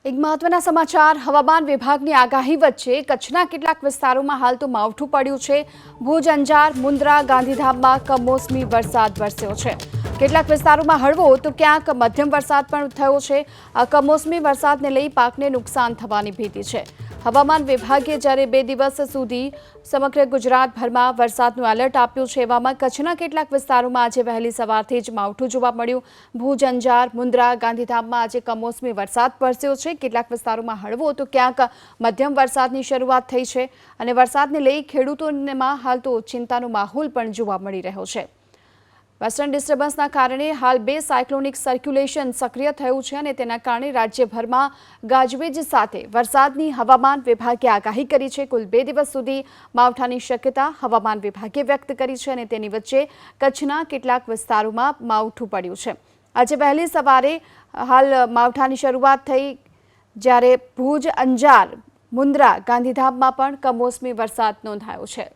એક મહત્વના સમાચાર હવામાન વિભાગની આગાહી વચ્ચે કચ્છના કેટલાક વિસ્તારોમાં હાલ તો માવઠું પડ્યું છે। ભુજ, અંજાર, મુન્દ્રા, ગાંધીધામમાં કમોસમી વરસાદ વરસ્યો છે। કેટલાક વિસ્તારોમાં હળવો તો ક્યાંક મધ્યમ વરસાદ પણ થયો છે। આ કમોસમી વરસાદને લઈ પાકને નુકસાન થવાની ભીતિ છે। હવામાન વિભાગે જ્યારે 2 દિવસ સુધી સમગ્ર ગુજરાતભરમાં વરસાદનું એલર્ટ આપ્યું છે, એવામાં કચ્છના કેટલાક વિસ્તારોમાં આજે વહેલી સવારથી જ માવઠું જોવા મળ્યું। ભુજ, અંજાર, મુન્દ્રા, ગાંધીધામમાં આજે કમોસમી વરસાદ વરસ્યો છે। કેટલાક વિસ્તારોમાં હળવો તો ક્યાંક મધ્યમ વરસાદની શરૂઆત થઈ છે અને વરસાદને લઈ ખેડૂતોમાં હાલ તો ચિંતાનો માહોલ પણ જોવા મળી રહ્યો છે। વેસ્ટર્ન ડિસ્ટર્બન્સના કારણે હાલ 2 સાયક્લોનિક સર્ક્યુલેશન સક્રિય થયું છે અને તેના કારણે રાજ્યભરમાં ગાજવીજ સાથે વરસાદની હવામાન વિભાગે આગાહી કરી છે। કુલ 2 દિવસ સુધી માવઠાની શક્યતા હવામાન વિભાગે વ્યક્ત કરી છે અને તેની વચ્ચે કચ્છના કેટલાક વિસ્તારોમાં માવઠું પડ્યું છે। આજે વહેલી સવારે હાલ માવઠાની શરૂઆત થઈ, જ્યારે ભુજ, અંજાર, મુન્દ્રા, ગાંધીધામમાં પણ કમોસમી વરસાદ નોંધાયો છે।